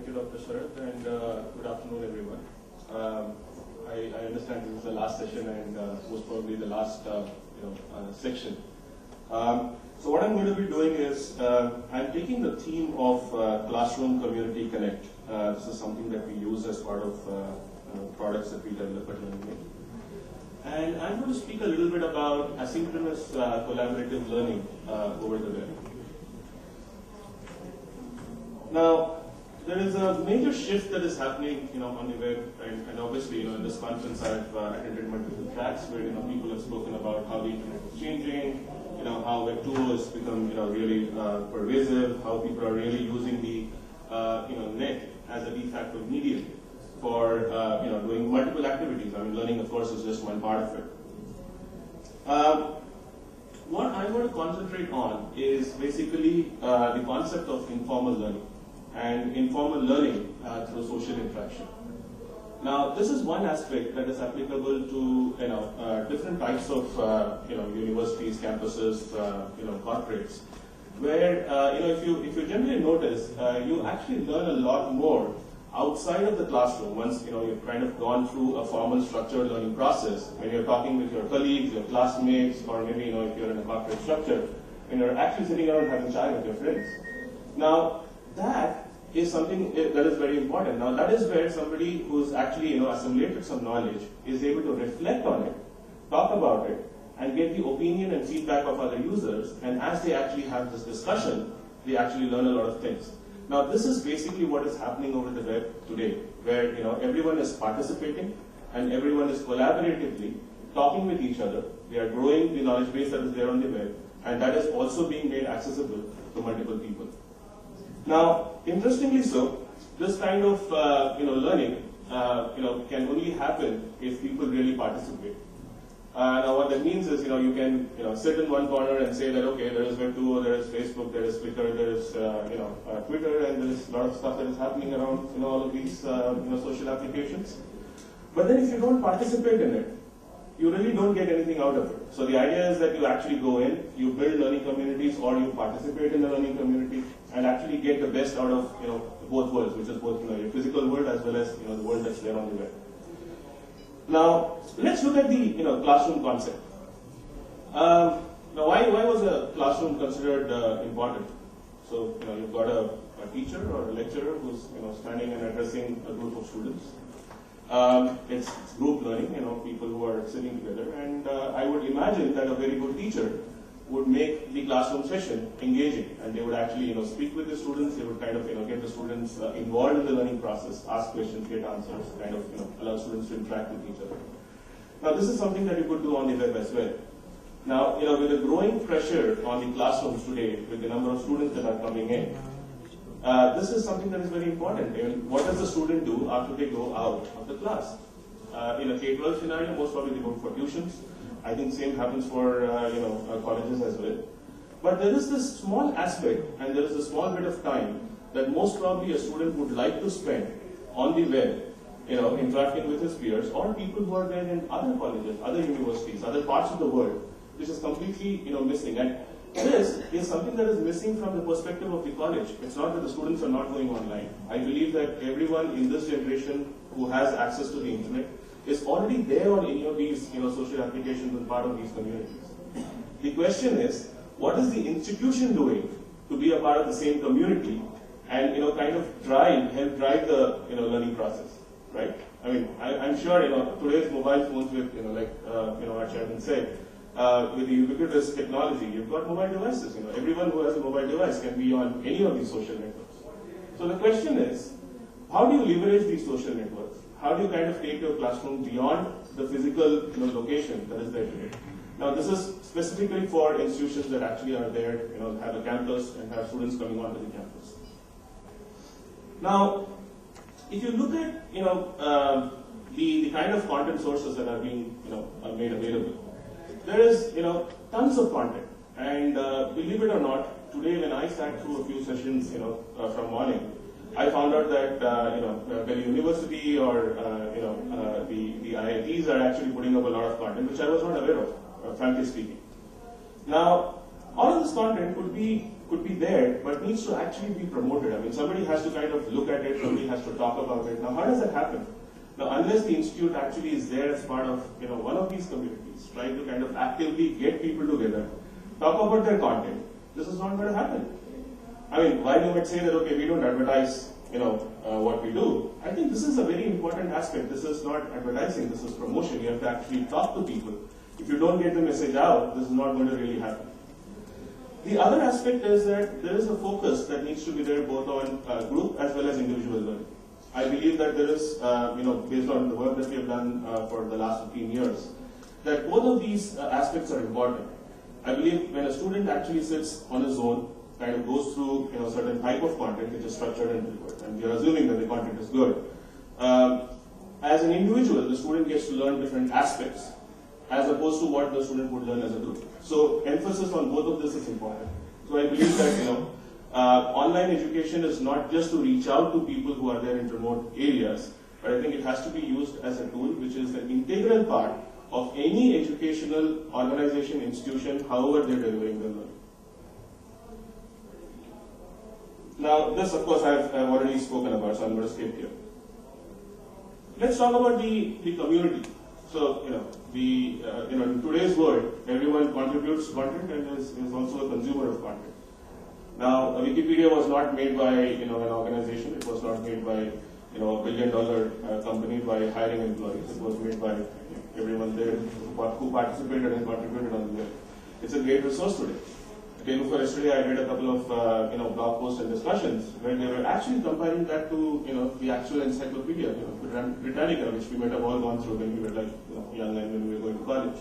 Thank you, Dr. Sharath, and good afternoon, everyone. I understand this is the last session and most probably the last section. So what I'm going to be doing is I'm taking the theme of Classroom Community Connect. This is something that we use as part of products that we develop at Learning. And I'm going to speak a little bit about asynchronous collaborative learning over the web. Now, there is a major shift that is happening, on the web, and obviously, in this conference, I've attended multiple tracks where, people have spoken about how the internet is changing, how Web 2 has become, really pervasive, how people are really using the, net as a de facto medium for, doing multiple activities. I mean, learning, of course, is just one part of it. What I want to concentrate on is basically the concept of informal learning and informal learning through social interaction. Now, this is one aspect that is applicable to different types of universities, campuses, corporates, where if you generally notice, you actually learn a lot more outside of the classroom once you've kind of gone through a formal structured learning process. When you're talking with your colleagues, your classmates, or maybe if you're in a corporate structure, when you're actually sitting around having chai with your friends. Now, that is something that is very important. Now, that is where somebody who's actually assimilated some knowledge is able to reflect on it, talk about it, and get the opinion and feedback of other users. And as they actually have this discussion, they actually learn a lot of things. Now, this is basically what is happening over the web today, where everyone is participating and everyone is collaboratively talking with each other. They are growing the knowledge base that is there on the web, and that is also being made accessible to multiple people. Now, interestingly so, this kind of learning can only happen if people really participate. Now, what that means is you can sit in one corner and say that okay, there is Web 2, there is Facebook, there is Flickr, there is Twitter, and there is a lot of stuff that is happening around all of these social applications. But then if you don't participate in it, you really don't get anything out of it. So the idea is that you actually go in, you build learning communities, or you participate in the learning community, and actually get the best out of both worlds, which is both your physical world as well as the world that's there on the web. Now, let's look at the classroom concept. Now, why was a classroom considered important? So you've got a teacher or a lecturer who's standing and addressing a group of students. It's group learning, people who are sitting together, and I would imagine that a very good teacher would make the classroom session engaging, and they would actually speak with the students. They would kind of get the students involved in the learning process, ask questions, get answers, kind of allow students to interact with each other. Now, this is something that you could do on the web as well. Now, with the growing pressure on the classrooms today, with the number of students that are coming in, this is something that is very important. What does the student do after they go out of the class? In a K-12 scenario, most probably they go for tuitions. I think same happens for colleges as well. But there is this small aspect, and there is a small bit of time that most probably a student would like to spend on the web, interacting with his peers or people who are there in other colleges, other universities, other parts of the world, which is completely missing. And this is something that is missing from the perspective of the college. It's not that the students are not going online. I believe that everyone in this generation who has access to the internet is already there on any of these social applications and part of these communities. The question is, what is the institution doing to be a part of the same community and kind of help drive the learning process, right? I mean, I'm sure today's mobile phones with like our chairman said, with the ubiquitous technology, you've got mobile devices. Everyone who has a mobile device can be on any of these social networks. So the question is, how do you leverage these social networks? How do you kind of take your classroom beyond the physical location that is there today? Now, this is specifically for institutions that actually are there, have a campus and have students coming onto the campus. Now, if you look at the kind of content sources that are being made available, there is tons of content, and believe it or not, today when I sat through a few sessions from morning, I found out that the university or the IITs are actually putting up a lot of content which I was not aware of, frankly speaking. Now, all of this content could be could be there, but needs to actually be promoted. I mean, somebody has to kind of look at it, somebody has to talk about it. Now, how does that happen? Now, unless the institute actually is there as part of one of these communities, trying to kind of actively get people together, talk about their content, this is not going to happen. I mean, while you might say that, okay, we don't advertise, what we do, I think this is a very important aspect. This is not advertising, this is promotion. You have to actually talk to people. If you don't get the message out, this is not going to really happen. The other aspect is that there is a focus that needs to be there both on group as well as individual learning. I believe that there is, based on the work that we have done for the last 15 years, that both of these aspects are important. I believe when a student actually sits on his own, kind of goes through certain type of content which is structured and delivered, and we are assuming that the content is good. As an individual, the student gets to learn different aspects as opposed to what the student would learn as a group. So emphasis on both of this is important. So I believe that online education is not just to reach out to people who are there in remote areas, but I think it has to be used as a tool which is an integral part of any educational organization, institution, however they're delivering their learning. Now, this, of course, I've already spoken about, so I'm going to skip here. Let's talk about the community. So, in today's world, everyone contributes content and is also a consumer of content. Now, Wikipedia was not made by an organization. It was not made by a billion-dollar company by hiring employees. It was made by everyone there who participated and contributed on the web. It's a great resource today. Day before yesterday, I read a couple of blog posts and discussions where they were actually comparing that to the actual encyclopedia, Britannica, which we might have all gone through when we were like young and when we were going to college.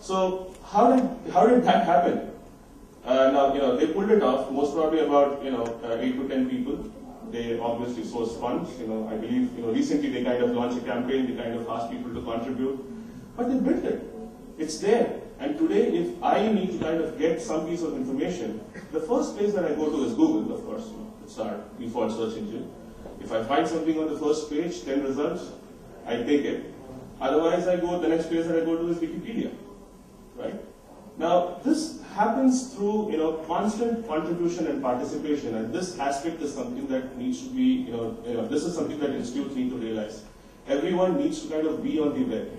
So how did that happen? Now they pulled it off. Most probably about 8 to 10 people. They obviously sourced funds. I believe recently they kind of launched a campaign. They kind of asked people to contribute, but they built it. It's there. And today, if I need to kind of get some piece of information, the first place that I go to is Google, of course. It's our default search engine. If I find something on the first page, 10 results, I take it. Otherwise, the next place that I go to is Wikipedia, right? Now, this happens through, constant contribution and participation, and this aspect is something that needs to be, this is something that institutes need to realize. Everyone needs to kind of be on the web.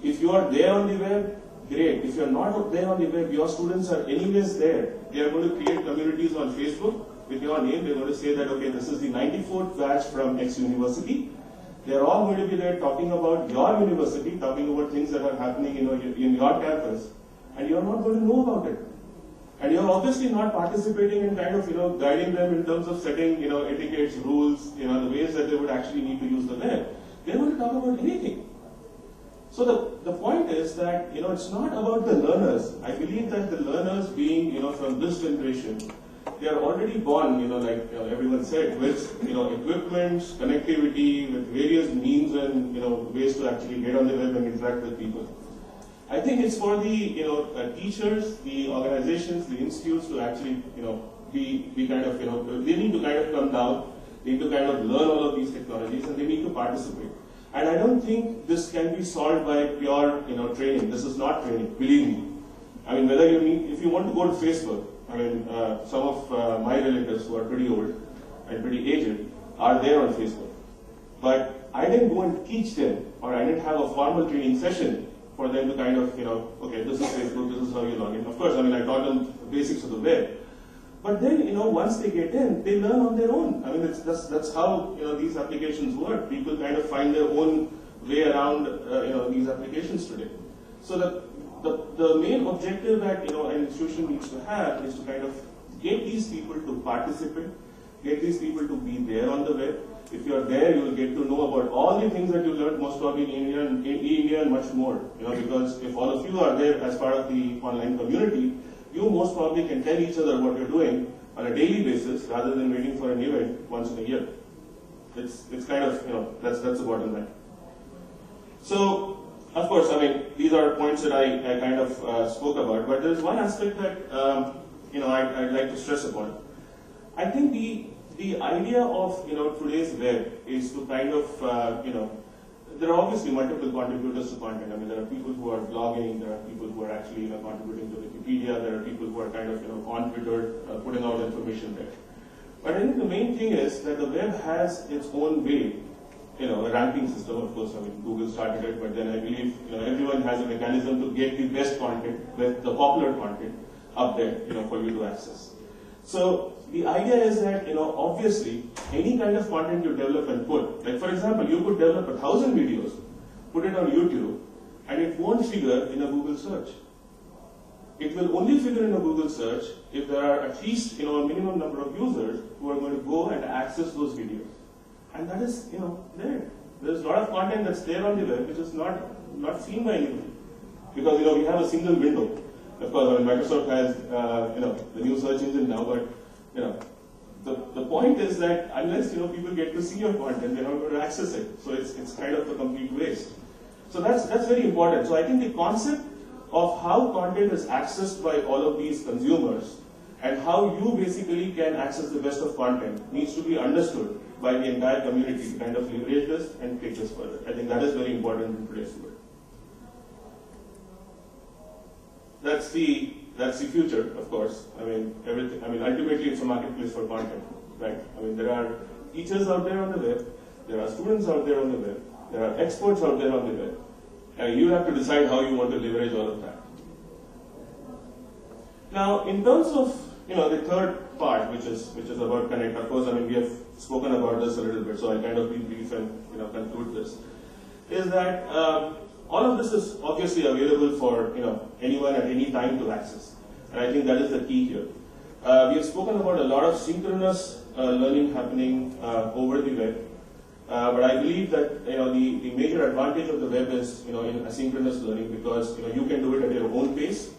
If you are there on the web, great. If you're not there on the web, your students are anyways there. They are going to create communities on Facebook with your name. They're going to say that, okay, this is the 94th batch from X university. They're all going to be there talking about your university, talking about things that are happening in your campus, and you're not going to know about it. And you're obviously not participating in kind of, guiding them in terms of setting, etiquettes, rules, the ways that they would actually need to use the web. They're going to talk about anything. So the point is that, it's not about the learners. I believe that the learners being, from this generation, they are already born, like everyone said, with, equipments, connectivity, with various means and, ways to actually get on the web and interact with people. I think it's for the, teachers, the organizations, the institutes to actually, be kind of, they need to kind of come down, they need to kind of learn all of these technologies and they need to participate. And I don't think this can be solved by pure, training. This is not training, believe me. I mean, if you want to go to Facebook, I mean, some of my relatives who are pretty old and pretty aged are there on Facebook. But I didn't go and teach them, or I didn't have a formal training session for them to kind of, okay, this is Facebook, this is how you log in. Of course, I mean, I taught them the basics of the web. But then, once they get in, they learn on their own. I mean, that's how, these applications work. People kind of find their own way around, these applications today. So the main objective that, an institution needs to have is to kind of get these people to participate, get these people to be there on the web. If you're there, you'll get to know about all the things that you learned, most probably in eIndia and much more. Because if all of you are there as part of the online community, you most probably can tell each other what you're doing on a daily basis rather than waiting for an event once in a year. It's kind of, that's the bottom line. So, of course, I mean, these are points that I kind of spoke about, but there's one aspect that, I'd like to stress upon. I think the idea of, today's web is to kind of, there are obviously multiple contributors to content. I mean, there are people who are blogging, there are people who are actually contributing to Wikipedia, there are people who are kind of on Twitter putting out information there. But I think the main thing is that the web has its own way, a ranking system. Of course, I mean, Google started it, but then I believe everyone has a mechanism to get the best content, with the popular content up there, for you to access. So the idea is that, obviously, any kind of content you develop and put, like for example, you could develop 1,000 videos, put it on YouTube, and it won't figure in a Google search. It will only figure in a Google search if there are at least, a minimum number of users who are going to go and access those videos. And that is, there. There's a lot of content that's there on the web which is not seen by anybody. Because, we have a single window. Of course, Microsoft has, the new search engine now, but, the point is that unless, people get to see your content, they're not going to access it. So it's kind of a complete waste. So that's very important. So I think the concept of how content is accessed by all of these consumers and how you basically can access the best of content needs to be understood by the entire community to kind of leverage this and take this further. I think that is very important in today's world. That's the future, of course. I mean, ultimately it's a marketplace for content, right? I mean, there are teachers out there on the web, there are students out there on the web, there are experts out there on the web, and you have to decide how you want to leverage all of that. Now, in terms of the third part, which is about connect. Of course, I mean, we have spoken about this a little bit, so I'll kind of be brief and conclude this. Is that all of this is obviously available for anyone at any time to access, and I think that is the key here. We have spoken about a lot of synchronous learning happening over the web, but I believe that the major advantage of the web is in asynchronous learning, because you can do it at your own pace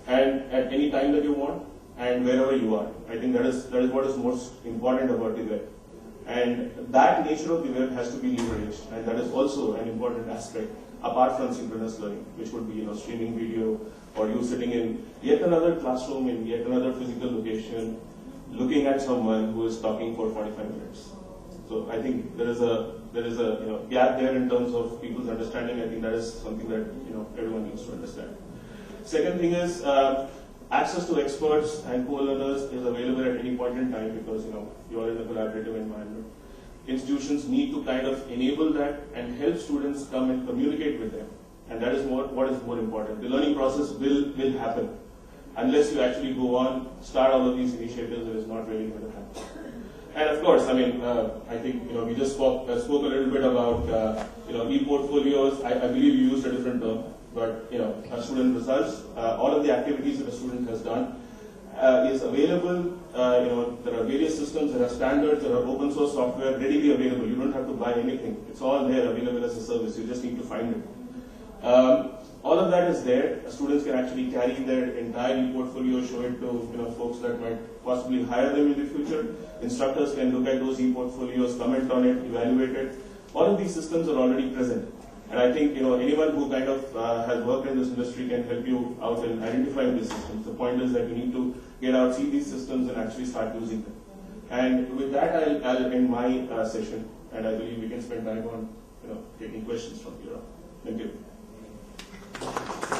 and at any time that you want and wherever you are. I think that is what is most important about the web, and that nature of the web has to be leveraged, and that is also an important aspect apart from synchronous learning, which would be streaming video, or you sitting in yet another classroom in yet another physical location, looking at someone who is talking for 45 minutes. So I think there is a gap there in terms of people's understanding. I think that is something that everyone needs to understand. Second thing is access to experts and co-learners is available at any point in time, because you are in a collaborative environment. Institutions need to kind of enable that and help students come and communicate with them, and that is what is more important. The learning process will happen. Unless you actually go on, start all of these initiatives, it is not really going to happen. And of course, I mean, I think we just spoke a little bit about e-portfolios. I believe you used a different term, but student results, all of the activities that a student has done is available. There are various systems, there are standards, there are open source software readily available. You don't have to buy anything. It's all there, available as a service. You just need to find it. All of that is there. Students can actually carry their entire e-portfolio, show it to folks that might possibly hire them in the future. Instructors can look at those e-portfolios, comment on it, evaluate it. All of these systems are already present. And I think anyone who kind of has worked in this industry can help you out in identifying these systems. The point is that you need to get out, see these systems, and actually start using them. And with that, I'll end my session, and I believe we can spend time on taking questions from here on. Thank you.